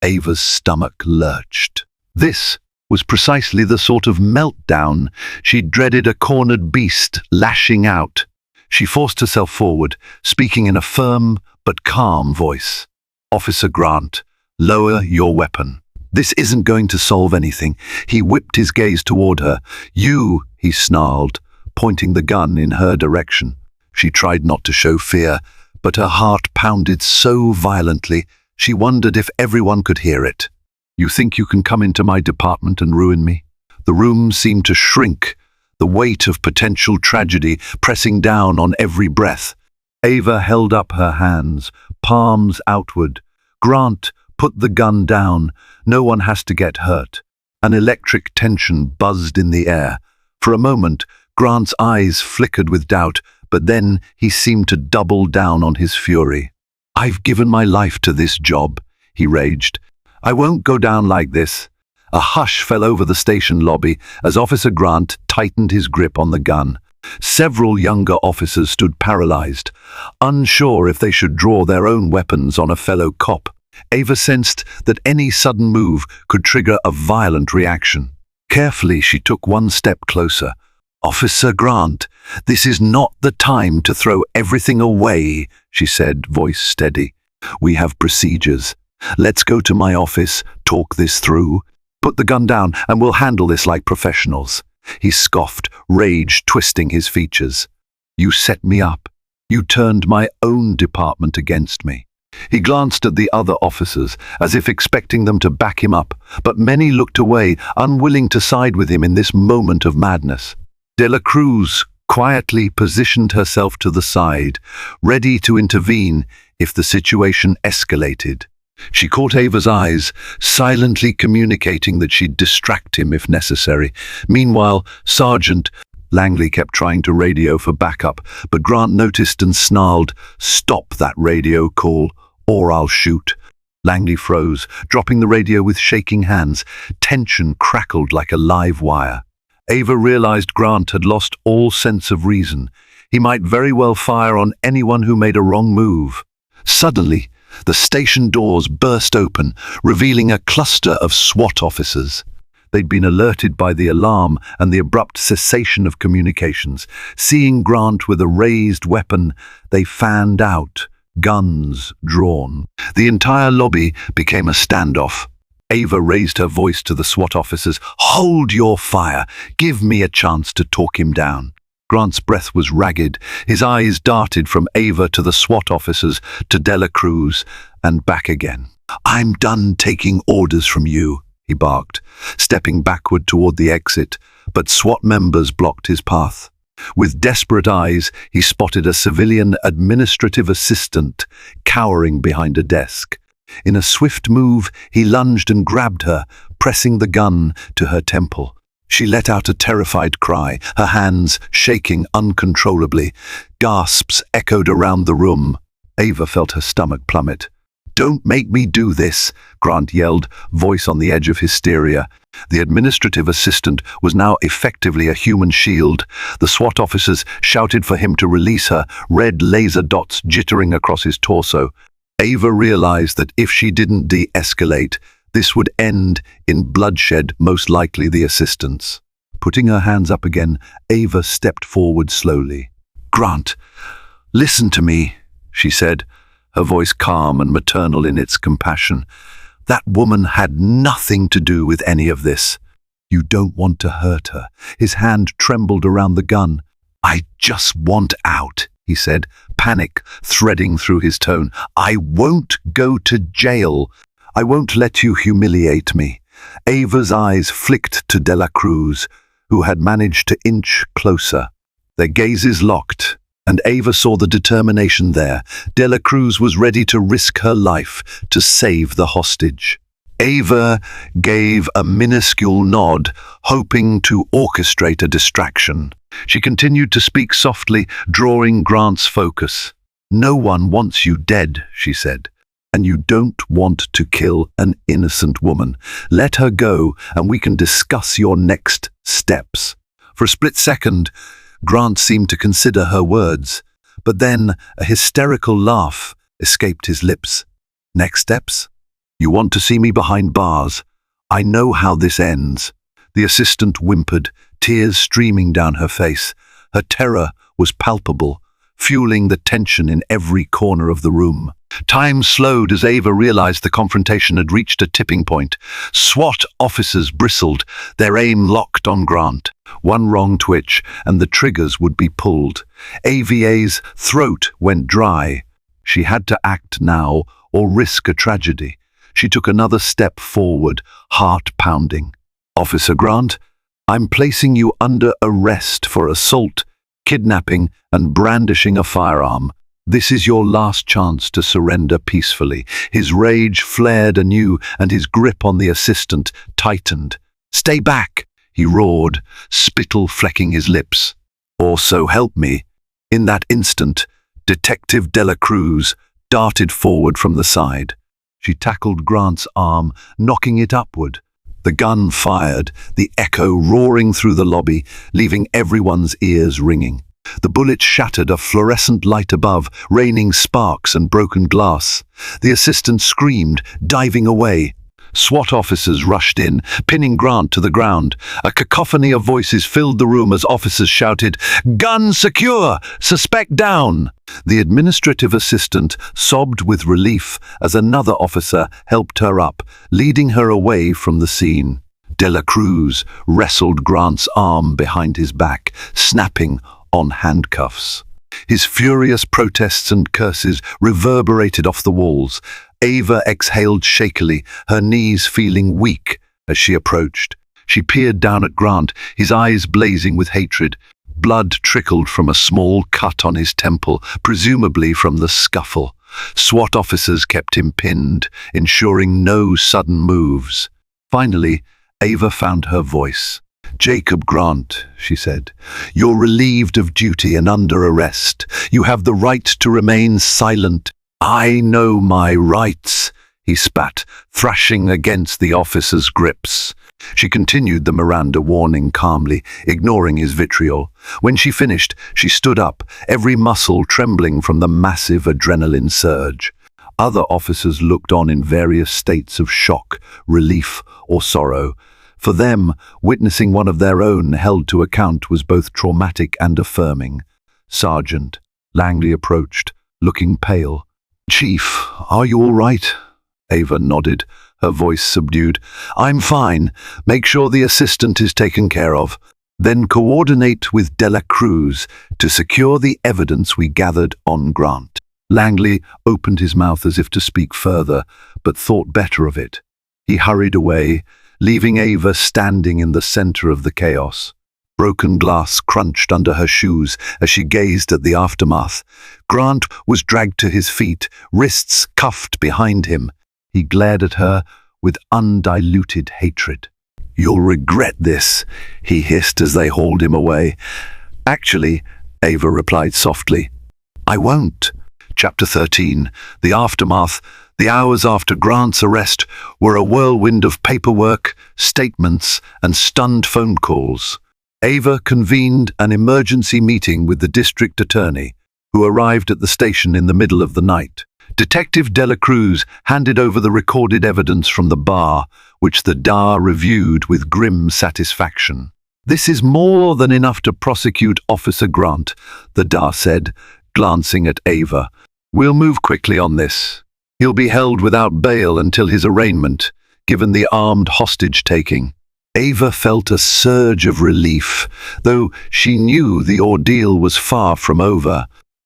Ava's stomach lurched. This was precisely the sort of meltdown she dreaded, a cornered beast lashing out. She forced herself forward, speaking in a firm but calm voice. Officer Grant, lower your weapon. This isn't going to solve anything. He whipped his gaze toward her. You, he snarled, pointing the gun in her direction. She tried not to show fear, but her heart pounded so violently she wondered if everyone could hear it. "You think you can come into my department and ruin me?" The room seemed to shrink, the weight of potential tragedy pressing down on every breath. Ava held up her hands, palms outward. "Grant, put the gun down. No one has to get hurt." An electric tension buzzed in the air. For a moment, Grant's eyes flickered with doubt, but then he seemed to double down on his fury. "I've given my life to this job," he raged. "I won't go down like this." A hush fell over the station lobby as Officer Grant tightened his grip on the gun. Several younger officers stood paralyzed, unsure if they should draw their own weapons on a fellow cop. Ava sensed that any sudden move could trigger a violent reaction. Carefully, she took one step closer. "Officer Grant, this is not the time to throw everything away," she said, voice steady. "We have procedures. Let's go to my office, talk this through. Put the gun down and we'll handle this like professionals." He scoffed, rage twisting his features. "You set me up. You turned my own department against me." He glanced at the other officers, as if expecting them to back him up, but many looked away, unwilling to side with him in this moment of madness. De la Cruz quietly positioned herself to the side, ready to intervene if the situation escalated. She caught Ava's eyes, silently communicating that she'd distract him if necessary. Meanwhile, Sergeant Langley kept trying to radio for backup, but Grant noticed and snarled, "Stop that radio call, or I'll shoot." Langley froze, dropping the radio with shaking hands. Tension crackled like a live wire. Ava realized Grant had lost all sense of reason. He might very well fire on anyone who made a wrong move. Suddenly, the station doors burst open, revealing a cluster of SWAT officers. They'd been alerted by the alarm and the abrupt cessation of communications. Seeing Grant with a raised weapon, they fanned out, guns drawn. The entire lobby became a standoff. Ava raised her voice to the SWAT officers. "Hold your fire. Give me a chance to talk him down." Grant's breath was ragged. His eyes darted from Ava to the SWAT officers to De La Cruz and back again. "I'm done taking orders from you," he barked, stepping backward toward the exit, but SWAT members blocked his path. With desperate eyes, he spotted a civilian administrative assistant cowering behind a desk. In a swift move, he lunged and grabbed her, pressing the gun to her temple. She let out a terrified cry, her hands shaking uncontrollably. Gasps echoed around the room. Ava felt her stomach plummet. "Don't make me do this," Grant yelled, voice on the edge of hysteria. The administrative assistant was now effectively a human shield. The SWAT officers shouted for him to release her, red laser dots jittering across his torso. Ava realized that if she didn't de-escalate, this would end in bloodshed, most likely the assistant's. Putting her hands up again, Ava stepped forward slowly. "Grant, listen to me," she said, her voice calm and maternal in its compassion. "That woman had nothing to do with any of this. You don't want to hurt her." His hand trembled around the gun. "I just want out," he said, panic threading through his tone. "I won't go to jail. I won't let you humiliate me." Ava's eyes flicked to De La Cruz, who had managed to inch closer. Their gazes locked, and Ava saw the determination there. De La Cruz was ready to risk her life to save the hostage. Ava gave a minuscule nod, hoping to orchestrate a distraction. She continued to speak softly, drawing Grant's focus. "No one wants you dead," she said. "And you don't want to kill an innocent woman. Let her go, and we can discuss your next steps." For a split second, Grant seemed to consider her words, but then a hysterical laugh escaped his lips. "Next steps? You want to see me behind bars? I know how this ends." The assistant whimpered, tears streaming down her face. Her terror was palpable, fueling the tension in every corner of the room. Time slowed as Ava realized the confrontation had reached a tipping point. SWAT officers bristled, their aim locked on Grant. One wrong twitch, and the triggers would be pulled. AVA's throat went dry. She had to act now or risk a tragedy. She took another step forward, heart pounding. "Officer Grant, I'm placing you under arrest for assault, kidnapping, and brandishing a firearm. This is your last chance to surrender peacefully." His rage flared anew, and his grip on the assistant tightened. "Stay back," he roared, spittle flecking his lips. "Or so help me." In that instant, Detective Dela Cruz darted forward from the side. She tackled Grant's arm, knocking it upward. The gun fired, the echo roaring through the lobby, leaving everyone's ears ringing. The bullet shattered a fluorescent light above, raining sparks and broken glass. The assistant screamed, diving away. SWAT officers rushed in, pinning Grant to the ground. A cacophony of voices filled the room as officers shouted, "Gun secure! Suspect down!" The administrative assistant sobbed with relief as another officer helped her up, leading her away from the scene. Dela Cruz wrestled Grant's arm behind his back, snapping on handcuffs. His furious protests and curses reverberated off the walls. Ava exhaled shakily, her knees feeling weak as she approached. She peered down at Grant, his eyes blazing with hatred. Blood trickled from a small cut on his temple, presumably from the scuffle. SWAT officers kept him pinned, ensuring no sudden moves. Finally, Ava found her voice. "Jacob Grant," she said, "you're relieved of duty and under arrest. You have the right to remain silent." "I know my rights," he spat, thrashing against the officer's grips. She continued the Miranda warning calmly, ignoring his vitriol. When she finished, she stood up, every muscle trembling from the massive adrenaline surge. Other officers looked on in various states of shock, relief, or sorrow. For them, witnessing one of their own held to account was both traumatic and affirming. "Sergeant," Langley approached, looking pale. "Chief, are you all right?" Ava nodded, her voice subdued. "I'm fine. Make sure the assistant is taken care of. Then coordinate with Dela Cruz to secure the evidence we gathered on Grant." Langley opened his mouth as if to speak further, but thought better of it. He hurried away, leaving Ava standing in the center of the chaos. Broken glass crunched under her shoes as she gazed at the aftermath. Grant was dragged to his feet, wrists cuffed behind him. He glared at her with undiluted hatred. "You'll regret this," he hissed as they hauled him away. "Actually," Ava replied softly, "I won't." Chapter 13. The aftermath. The hours after Grant's arrest were a whirlwind of paperwork, statements, and stunned phone calls. Ava convened an emergency meeting with the district attorney, who arrived at the station in the middle of the night. Detective Dela Cruz handed over the recorded evidence from the bar, which the DA reviewed with grim satisfaction. "This is more than enough to prosecute Officer Grant," the DA said, glancing at Ava. "We'll move quickly on this. He'll be held without bail until his arraignment, given the armed hostage-taking." Ava felt a surge of relief, though she knew the ordeal was far from over.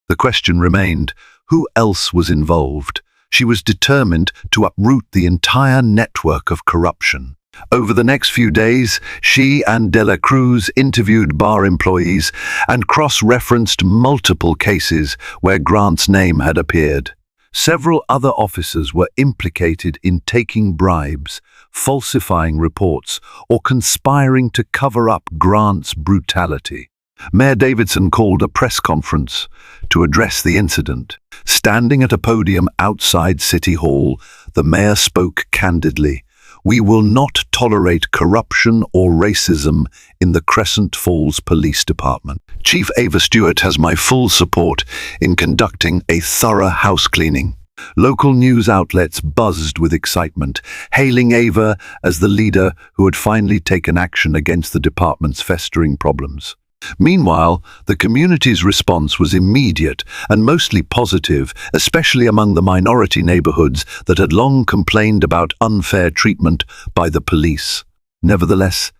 The question remained, who else was involved? She was determined to uproot the entire network of corruption. Over the next few days, she and Dela Cruz interviewed bar employees and cross-referenced multiple cases where Grant's name had appeared. Several other officers were implicated in taking bribes, falsifying reports, or conspiring to cover up Grant's brutality. Mayor Davidson called a press conference to address the incident. Standing at a podium outside City Hall, the mayor spoke candidly. "We will not tolerate corruption or racism in the Crescent Falls Police Department. Chief Ava Stewart has my full support in conducting a thorough house cleaning." Local news outlets buzzed with excitement, hailing Ava as the leader who had finally taken action against the department's festering problems. Meanwhile, the community's response was immediate and mostly positive, especially among the minority neighborhoods that had long complained about unfair treatment by the police. Nevertheless,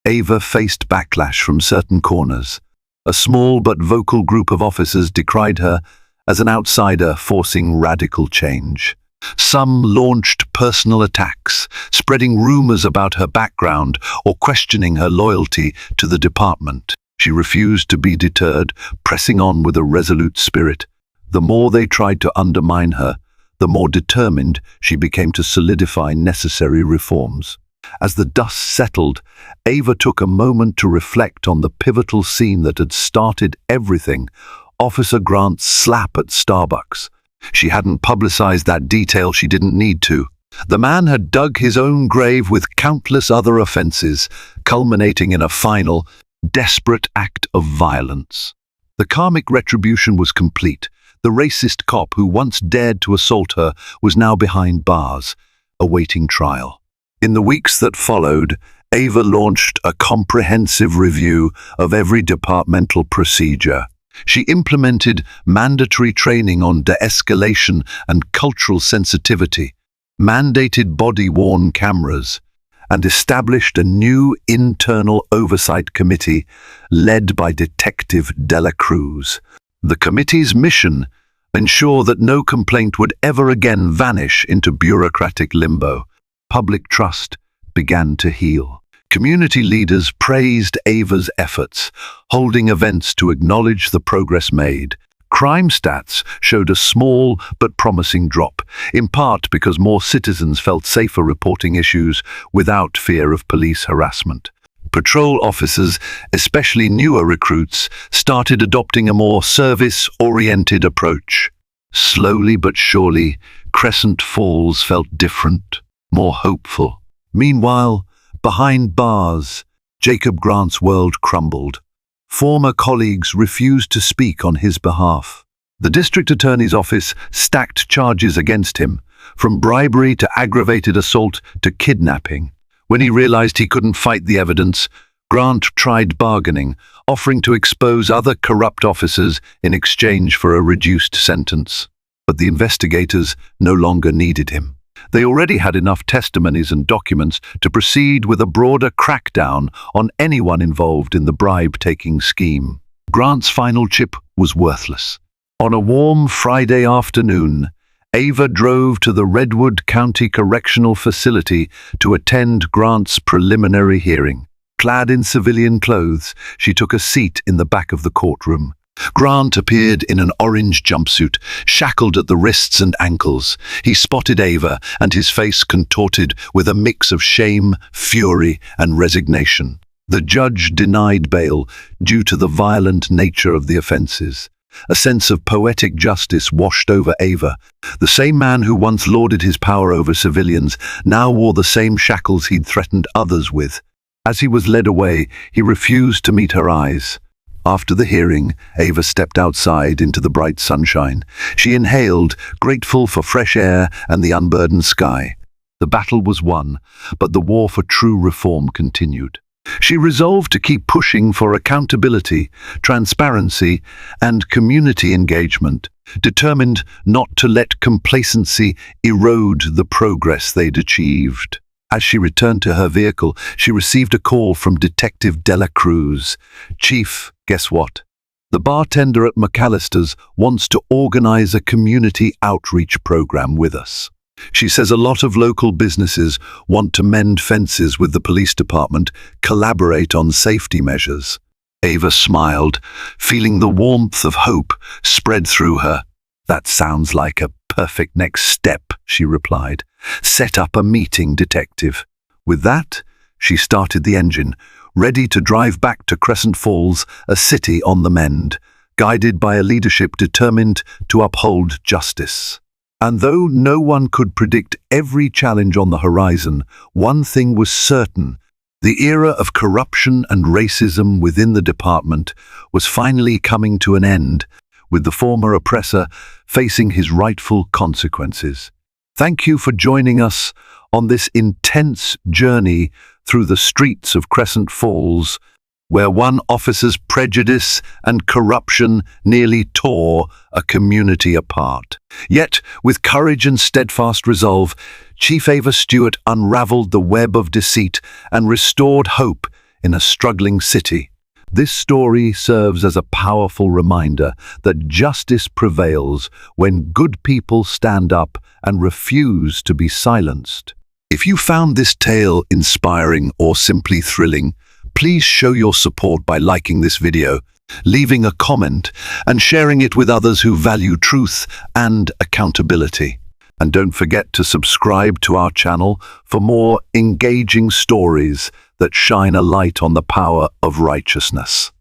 Ava faced backlash from certain corners. A small but vocal group of officers decried her as an outsider forcing radical change. Some launched personal attacks, spreading rumors about her background or questioning her loyalty to the department. She refused to be deterred, pressing on with a resolute spirit. The more they tried to undermine her, the more determined she became to solidify necessary reforms. As the dust settled, Ava took a moment to reflect on the pivotal scene that had started everything: Officer Grant's slap at Starbucks. She hadn't publicized that detail, she didn't need to. The man had dug his own grave with countless other offenses, culminating in a final, desperate act of violence. The karmic retribution was complete. The racist cop who once dared to assault her was now behind bars, awaiting trial. In the weeks that followed, Ava launched a comprehensive review of every departmental procedure. She implemented mandatory training on de-escalation and cultural sensitivity, mandated body-worn cameras, and established a new internal oversight committee led by Detective Dela Cruz. The committee's mission: ensure that no complaint would ever again vanish into bureaucratic limbo. Public trust began to heal. Community leaders praised Ava's efforts, holding events to acknowledge the progress made. Crime stats showed a small but promising drop, in part because more citizens felt safer reporting issues without fear of police harassment. Patrol officers, especially newer recruits, started adopting a more service-oriented approach. Slowly but surely, Crescent Falls felt different, more hopeful. Meanwhile, behind bars, Jacob Grant's world crumbled. Former colleagues refused to speak on his behalf. The district attorney's office stacked charges against him, from bribery to aggravated assault to kidnapping. When he realized he couldn't fight the evidence, Grant tried bargaining, offering to expose other corrupt officers in exchange for a reduced sentence. But the investigators no longer needed him. They already had enough testimonies and documents to proceed with a broader crackdown on anyone involved in the bribe-taking scheme. Grant's final chip was worthless. On a warm Friday afternoon, Ava drove to the Redwood County Correctional Facility to attend Grant's preliminary hearing. Clad in civilian clothes, she took a seat in the back of the courtroom. Grant appeared in an orange jumpsuit, shackled at the wrists and ankles. He spotted Ava, and his face contorted with a mix of shame, fury, and resignation. The judge denied bail due to the violent nature of the offenses. A sense of poetic justice washed over Ava. The same man who once lauded his power over civilians now wore the same shackles he'd threatened others with. As he was led away, he refused to meet her eyes. After the hearing, Ava stepped outside into the bright sunshine. She inhaled, grateful for fresh air and the unburdened sky. The battle was won, but the war for true reform continued. She resolved to keep pushing for accountability, transparency, and community engagement, determined not to let complacency erode the progress they'd achieved. As she returned to her vehicle, she received a call from Detective Dela Cruz. "Chief, guess what? The bartender at McAllister's wants to organize a community outreach program with us. She says a lot of local businesses want to mend fences with the police department, collaborate on safety measures." Ava smiled, feeling the warmth of hope spread through her. "That sounds like a perfect next step," she replied. "Set up a meeting, detective." With that, she started the engine, ready to drive back to Crescent Falls, a city on the mend, guided by a leadership determined to uphold justice. And though no one could predict every challenge on the horizon, one thing was certain: the era of corruption and racism within the department was finally coming to an end, with the former oppressor facing his rightful consequences. Thank you for joining us on this intense journey through the streets of Crescent Falls, where one officer's prejudice and corruption nearly tore a community apart. Yet, with courage and steadfast resolve, Chief Ava Stewart unraveled the web of deceit and restored hope in a struggling city. This story serves as a powerful reminder that justice prevails when good people stand up and refuse to be silenced. If you found this tale inspiring or simply thrilling, please show your support by liking this video, leaving a comment, and sharing it with others who value truth and accountability. And don't forget to subscribe to our channel for more engaging stories that shine a light on the power of righteousness.